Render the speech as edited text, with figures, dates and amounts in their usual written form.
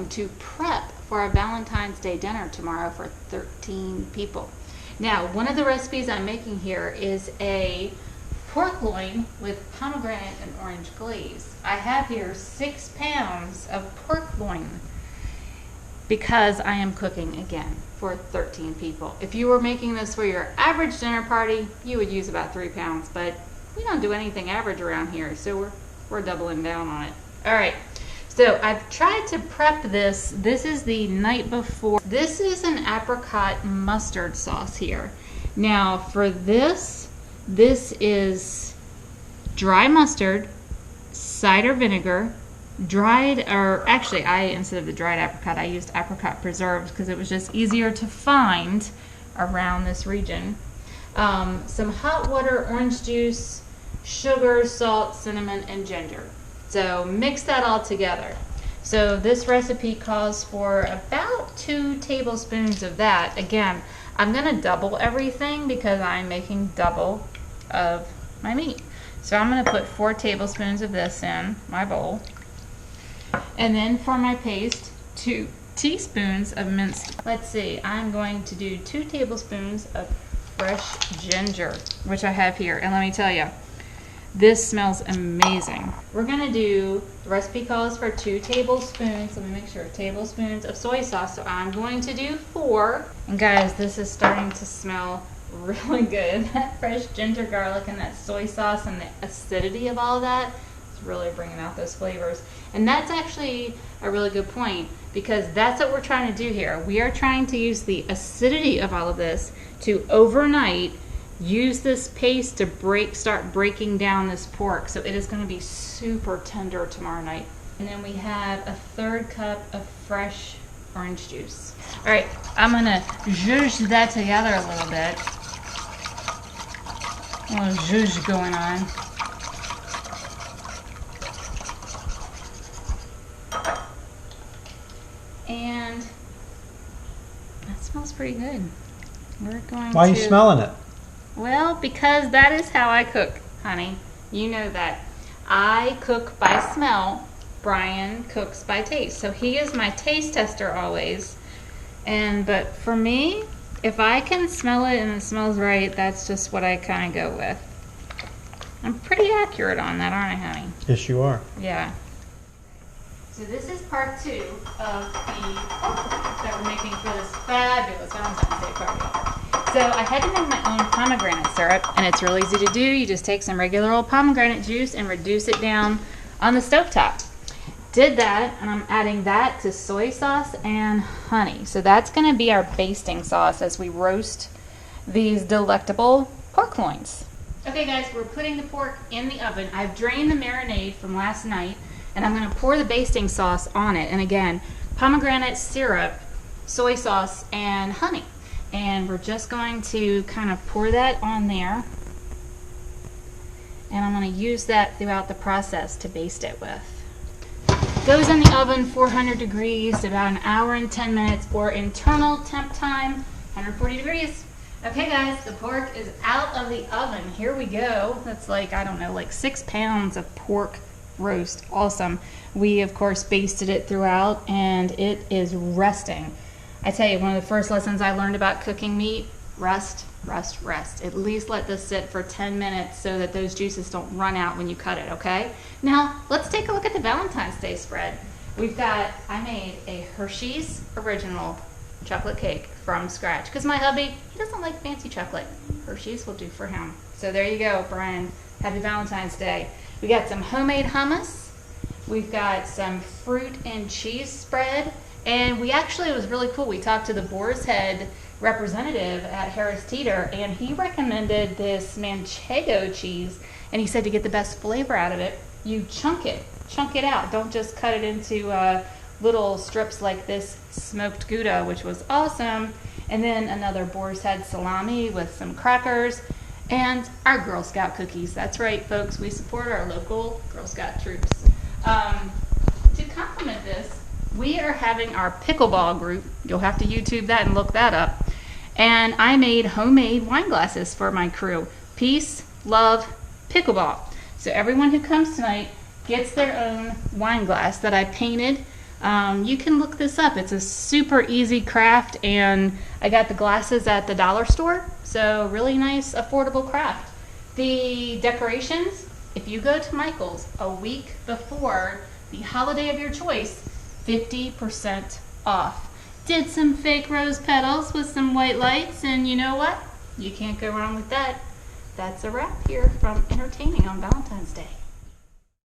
going to prep for our Valentine's Day dinner tomorrow for 13 people. Now, one of the recipes I'm making here is a pork loin with pomegranate and orange glaze. I have here 6 pounds of pork loin because I am cooking again for 13 people. If you were making this for your average dinner party, you would use about 3 pounds, but we don't do anything average around here, so we're doubling down on it. All right, so I've tried to prep this. This is the night before. This is an apricot mustard sauce here. Now for this is dry mustard, cider vinegar, instead of the dried apricot, I used apricot preserves because it was just easier to find around this region. Some hot water, orange juice, sugar, salt, cinnamon, and ginger. So mix that all together. So this recipe calls for about 2 tablespoons of that. Again, I'm going to double everything because I'm making double of my meat. So I'm going to put 4 tablespoons of this in my bowl. And then for my paste, 2 teaspoons of minced. Let's see, I'm going to do 2 tablespoons of fresh ginger, which I have here. And let me tell you, this smells amazing. We're gonna do, the recipe calls for 2 tablespoons, let me make sure, tablespoons of soy sauce. So I'm going to do 4. And guys, this is starting to smell really good. That fresh ginger garlic and that soy sauce and the acidity of all of that is really bringing out those flavors. And that's actually a really good point because that's what we're trying to do here. We are trying to use the acidity of all of this to overnight use this paste to start breaking down this pork, so it is going to be super tender tomorrow night. And then we have a 1/3 cup of fresh orange juice. All right, I'm going to zhuzh that together a little bit. A little zhuzh going on. And that smells pretty good. We're going Why are you smelling it? Well, because that is how I cook, honey. You know that. I cook by smell. Brian cooks by taste. So he is my taste tester always. But for me, if I can smell it and it smells right, that's just what I kind of go with. I'm pretty accurate on that, aren't I, honey? Yes, you are. Yeah. So this is part 2 of the pork that we're making for this fabulous Valentine's Day party. So I had to make my own pomegranate syrup, and it's real easy to do. You just take some regular old pomegranate juice and reduce it down on the stovetop. Did that, and I'm adding that to soy sauce and honey. So that's going to be our basting sauce as we roast these delectable pork loins. Okay guys, we're putting the pork in the oven. I've drained the marinade from last night, and I'm going to pour the basting sauce on it. And again, pomegranate syrup, soy sauce, and honey. And we're just going to kind of pour that on there. And I'm going to use that throughout the process to baste it with. Goes in the oven 400 degrees, about 1 hour and 10 minutes, or internal temp time, 140 degrees. Okay guys, the pork is out of the oven. Here we go. That's like, I don't know, like 6 pounds of pork roast. Awesome. We of course basted it throughout and it is resting. I tell you, one of the first lessons I learned about cooking meat, rest, rest, rest. At least let this sit for 10 minutes so that those juices don't run out when you cut it, okay? Now, let's take a look at the Valentine's Day spread. I made a Hershey's Original chocolate cake from scratch because my hubby, he doesn't like fancy chocolate. Hershey's will do for him. So there you go, Brian. Happy Valentine's Day. We got some homemade hummus. We've got some fruit and cheese spread. And it was really cool. We talked to the Boar's Head representative at Harris Teeter, and he recommended this manchego cheese. And he said to get the best flavor out of it, you chunk it out. Don't just cut it into little strips like this smoked Gouda, which was awesome. And then another Boar's Head salami with some crackers and our Girl Scout cookies. That's right, folks. We support our local Girl Scout troops. To complement this, we are having our pickleball group. You'll have to YouTube that and look that up. And I made homemade wine glasses for my crew. Peace, love, pickleball. So everyone who comes tonight gets their own wine glass that I painted You can look this up. It's a super easy craft, and I got the glasses at the dollar store, so really nice, affordable craft. The decorations, if you go to Michael's a week before the holiday of your choice, 50% off. Did some fake rose petals with some white lights, and you know what? You can't go wrong with that. That's a wrap here from Entertaining on Valentine's Day.